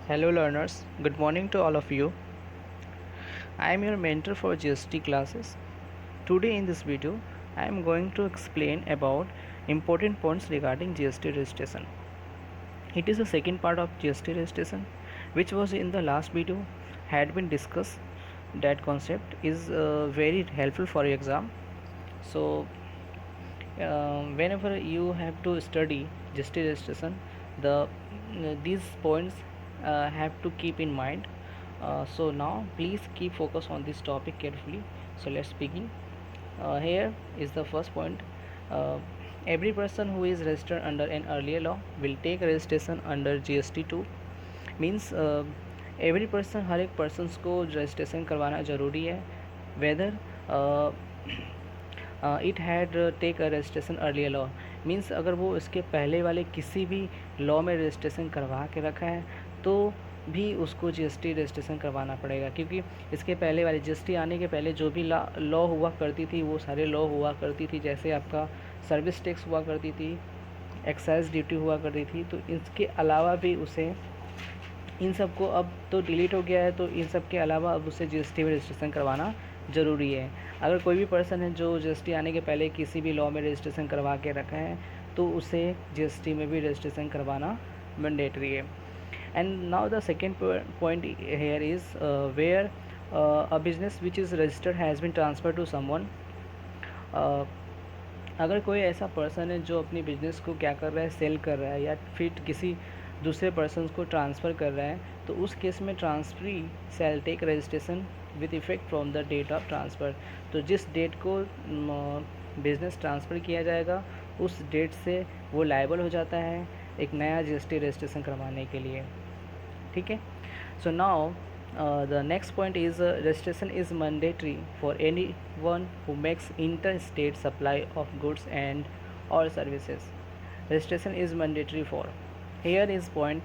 Hello learners, good morning to all of you. I am your mentor for GST classes. Today in this video, I am going to explain about important points regarding GST registration. It is the second part of GST registration which was in the last video had been discussed. That concept is very helpful for your exam. So whenever you have to study GST registration, these points have to keep in mind. So now please keep focus on this topic carefully. So let's begin. Here is the first point. uh, every person who is registered under an earlier law will take registration under GST 2 means every person, हर एक persons को registration करवाना ज़रूरी है, whether it had take a registration earlier law. Means अगर वो इसके पहले वाले किसी भी लॉ में रजिस्ट्रेशन करवा के रखा है तो भी उसको जीएसटी रजिस्ट्रेशन करवाना पड़ेगा, क्योंकि इसके पहले वाले जीएसटी आने के पहले जो भी लॉ हुआ करती थी वो सारे लॉ हुआ करती थी। जैसे आपका सर्विस टैक्स हुआ करती थी, एक्साइज ड्यूटी हुआ करती थी, तो इसके अलावा भी उसे इन सब को अब तो डिलीट हो गया है, तो इन सब के अलावा अब उसे जीएसटी में रजिस्ट्रेशन करवाना ज़रूरी है। अगर कोई भी पर्सन है जो जीएसटी आने के पहले किसी भी लॉ में रजिस्ट्रेशन करवा के रखा है तो उसे जीएसटी में भी रजिस्ट्रेशन करवाना मैंडेटरी है। And now the second point here is where a business which is registered has been transfer to someone. अगर कोई ऐसा पर्सन है जो अपनी बिजनेस को क्या कर रहा है, सेल कर रहा है या फिर किसी दूसरे पर्सन को ट्रांसफ़र कर रहा है, तो उस केस में transferee shall take registration with effect from the date of transfer. तो जिस डेट को बिज़नेस ट्रांसफ़र किया जाएगा उस डेट से वो लायबल हो जाता है एक नया जीएसटी रजिस्ट्रेशन करवाने के लिए। ठीक है। So now the next point is registration is mandatory for anyone who makes interstate supply of goods and or services. Registration is mandatory for. Here is point.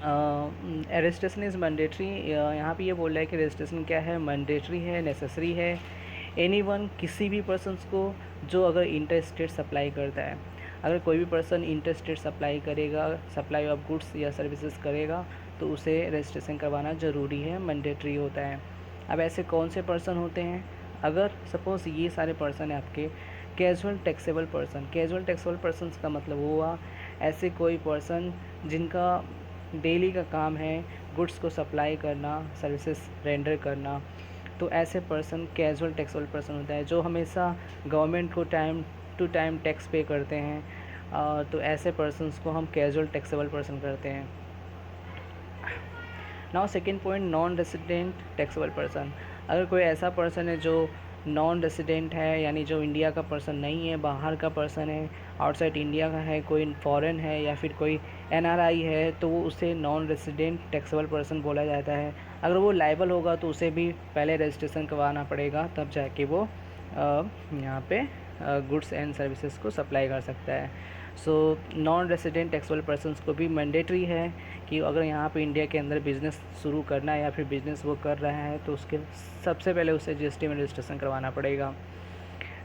Registration is mandatory. यहाँ पे ये बोल रहा है कि रजिस्ट्रेशन क्या है, mandatory है, नेसेसरी है। एनीवन, किसी भी पर्सन्स को जो अगर इंटर स्टेट सप्लाई करता है, अगर कोई भी पर्सन इंटर स्टेट सप्लाई करेगा, सप्लाई ऑफ गुड्स या सर्विसेज करेगा, तो उसे रजिस्ट्रेशन करवाना ज़रूरी है, मैंडेटरी होता है। अब ऐसे कौन से पर्सन होते हैं? अगर सपोज़ ये सारे पर्सन है आपके casual taxable person. Casual taxable person का मतलब हुआ ऐसे कोई पर्सन जिनका डेली का काम है गुड्स को सप्लाई करना, सर्विसेज रेंडर करना, तो ऐसे पर्सन कैजुअल टैक्सेबल पर्सन होता है, जो हमेशा गवर्नमेंट को टाइम टू टाइम टैक्स पे करते हैं। तो ऐसे पर्सन्स को हम कैजुअल टैक्सेबल पर्सन करते हैं। Now second point, non resident taxable person. अगर कोई ऐसा पर्सन है जो नॉन रेसिडेंट है, यानी जो इंडिया का पर्सन नहीं है, बाहर का पर्सन है, आउटसाइड इंडिया का है, कोई फॉरेन है या फिर कोई एनआरआई है, तो वो उसे नॉन रेसिडेंट टैक्सेबल पर्सन बोला जाता है। अगर वो लायबल होगा तो उसे भी पहले रजिस्ट्रेशन करवाना पड़ेगा, तब जाके वो यहाँ पे गुड्स एंड सर्विसेज को सप्लाई कर सकता है। So non resident taxable persons को भी मैंडेटरी है कि अगर यहाँ पे इंडिया के अंदर बिज़नेस शुरू करना है या फिर बिज़नेस वो कर रहा है तो उसके सबसे पहले उसे जीएसटी में रजिस्ट्रेशन करवाना पड़ेगा।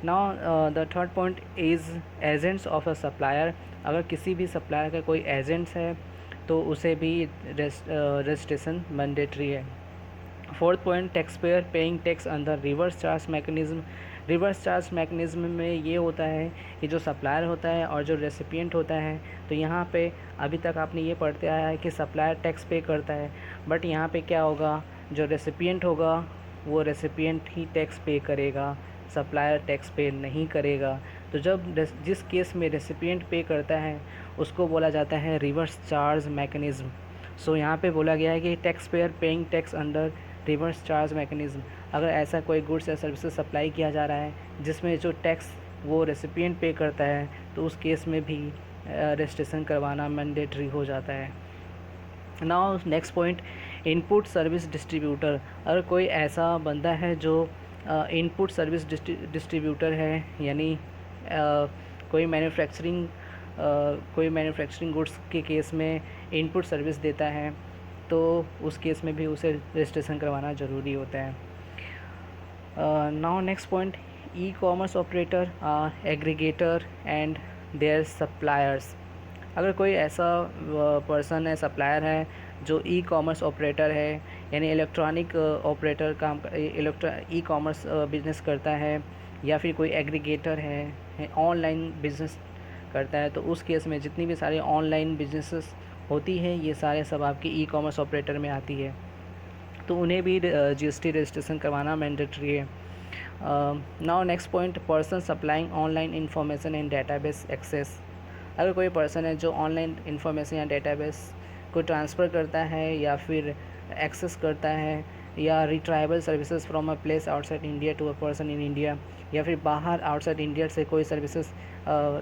Now the third point is agents of a supplier. अगर किसी भी सप्लायर का कोई एजेंट्स है तो उसे भी रजिस्ट्रेशन मैंडेटरी है। Fourth point, tax payer paying tax under reverse charge mechanism. Reverse charge mechanism में ये होता है कि जो सप्लायर होता है और जो रेसिपिएंट होता है, तो यहाँ पे अभी तक आपने ये पढ़ते आया है कि सप्लायर टैक्स पे करता है, बट यहाँ पे क्या होगा, जो रेसिपिएंट होगा वो रेसिपिएंट ही टैक्स पे करेगा, सप्लायर टैक्स पे नहीं करेगा। तो जब जिस केस में रेसिपिएंट पे करता है उसको बोला जाता है रिवर्स चार्ज मैकेनिज़्म। सो यहाँ पे बोला गया है कि tax payer paying tax under reverse charge mechanism. अगर ऐसा कोई गुड्स या सर्विसेज सप्लाई किया जा रहा है जिसमें जो टैक्स वो रेसिपिएंट पे करता है, तो उस केस में भी रजिस्ट्रेशन करवाना मैंडेटरी हो जाता है। Now next point, input service distributor. अगर कोई ऐसा बंदा है जो इनपुट सर्विस डिस्ट्रीब्यूटर है, यानी कोई मैन्युफैक्चरिंग गुड्स के केस में इनपुट सर्विस देता है, तो उस केस में भी उसे रजिस्ट्रेशन करवाना ज़रूरी होता है। Now next point, e commerce operator, aggregator and their suppliers. अगर कोई ऐसा पर्सन है, सप्लायर है, जो ई कॉमर्स ऑपरेटर है, यानी इलेक्ट्रॉनिक ऑपरेटर काम ई कॉमर्स बिजनेस करता है, या फिर कोई एग्रीगेटर है ऑनलाइन बिजनेस करता है, तो उस केस में जितनी भी सारी ऑनलाइन बिजनेसेस होती है ये सारे सब आपकी ई कॉमर्स ऑपरेटर में आती है, तो उन्हें भी जीएसटी रजिस्ट्रेशन करवाना मैंडेटरी है। Now next point, person supplying online information and database access. अगर कोई पर्सन है जो ऑनलाइन इंफॉर्मेशन या डेटाबेस को ट्रांसफ़र करता है या फिर एक्सेस करता है, या retrieval services from a place outside India to a person in India, या फिर बाहर आउटसाइड इंडिया से कोई सर्विसेज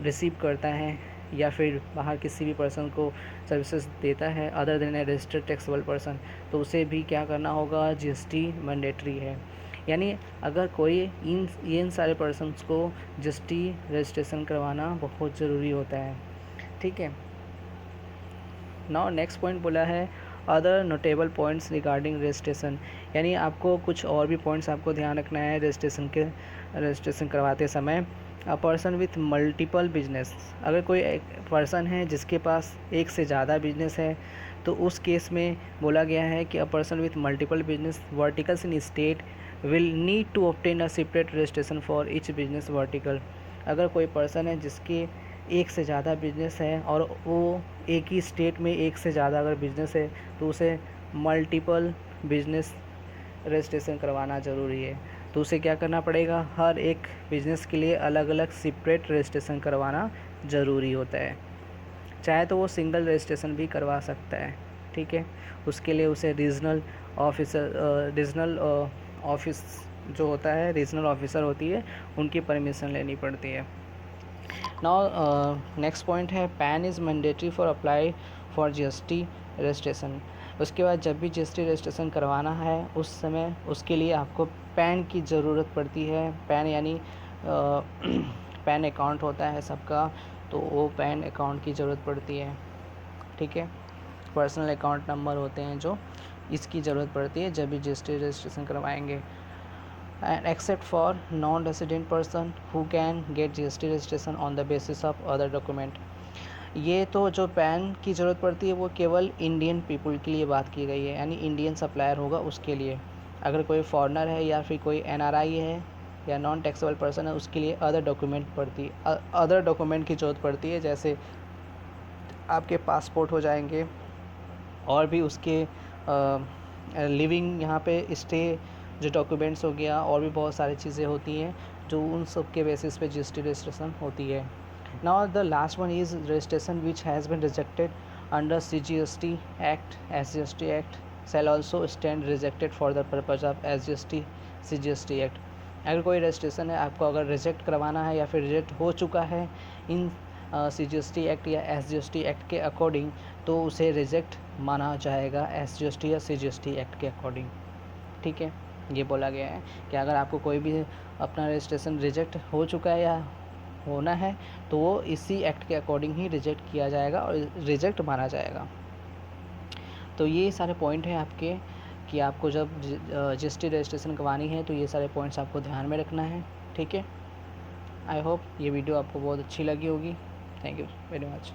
रिसीव करता है या फिर बाहर किसी भी पर्सन को सर्विसेज देता है अदर देन ए रजिस्टर्ड टैक्सेबल पर्सन, तो उसे भी क्या करना होगा, जीएसटी मैंडेटरी है। यानी अगर कोई इन सारे पर्सन्स को जीएसटी रजिस्ट्रेशन करवाना बहुत ज़रूरी होता है, ठीक है। नाउ नेक्स्ट पॉइंट बोला है other notable points regarding registration, यानी आपको कुछ और भी पॉइंट्स आपको ध्यान रखना है रजिस्ट्रेशन करवाते समय। अ पर्सन विथ मल्टीपल बिजनेस, अगर कोई एक पर्सन है जिसके पास एक से ज़्यादा बिजनेस है, तो उस केस में बोला गया है कि a person with multiple business verticals in state will need to obtain a separate registration for each business vertical. अगर कोई पर्सन है जिसके एक से ज़्यादा बिजनेस है और वो एक ही स्टेट में एक से ज़्यादा अगर बिजनेस है, तो उसे मल्टीपल बिजनेस रजिस्ट्रेशन करवाना ज़रूरी है। तो उसे क्या करना पड़ेगा, हर एक बिज़नेस के लिए अलग अलग सेपरेट रजिस्ट्रेशन करवाना ज़रूरी होता है। चाहे तो वो सिंगल रजिस्ट्रेशन भी करवा सकता है, ठीक है। उसके लिए उसे रीजनल ऑफिस जो होता है, रीजनल ऑफिसर होती है, उनकी परमिशन लेनी पड़ती है। नाउ नेक्स्ट पॉइंट है pan is mandatory for apply for GST registration. उसके बाद जब भी जीएसटी रजिस्ट्रेशन करवाना है उस समय उसके लिए आपको पैन की ज़रूरत पड़ती है। पैन यानी पैन अकाउंट होता है सबका, तो वो पैन अकाउंट की ज़रूरत पड़ती है, ठीक है। पर्सनल अकाउंट नंबर होते हैं जो, इसकी ज़रूरत पड़ती है जब भी जीएसटी रजिस्ट्रेशन करवाएंगे। and except for non-resident person who can get GST registration on the basis of other document। ये तो जो पैन की ज़रूरत पड़ती है वो केवल इंडियन पीपल के लिए बात की गई है, यानी इंडियन सप्लायर होगा उसके लिए। अगर कोई फॉरेनर है या फिर कोई एनआरआई है या नॉन टैक्सेबल पर्सन है, उसके लिए अदर डॉक्यूमेंट की ज़रूरत पड़ती है, जैसे आपके पासपोर्ट हो जाएंगे और भी उसके लिविंग यहाँ पे स्टे जो डॉक्यूमेंट्स हो गया, और भी बहुत सारी चीज़ें होती हैं जो उन सब के बेसिस पे जीएसटी रजिस्ट्रेशन होती है। Now the last one is registration which has been rejected under CGST act, SGST act shall also stand rejected for the purpose of SGST CGST act. अगर कोई रजिस्ट्रेशन है आपको अगर रिजेक्ट करवाना है या फिर रिजेक्ट हो चुका है इन CGST एक्ट या SGST एक्ट के अकॉर्डिंग, तो उसे रिजेक्ट माना जाएगा SGST या CGST एक्ट के अकॉर्डिंग, ठीक है। ये बोला गया है कि अगर आपको कोई भी अपना रजिस्ट्रेशन रिजेक्ट हो चुका है या होना है, तो वो इसी एक्ट के अकॉर्डिंग ही रिजेक्ट किया जाएगा और रिजेक्ट माना जाएगा। तो ये सारे पॉइंट हैं आपके कि आपको जब जीएसटी रजिस्ट्रेशन करवानी है तो ये सारे पॉइंट्स आपको ध्यान में रखना है, ठीक है। आई होप ये वीडियो आपको बहुत अच्छी लगी होगी। Thank you very much.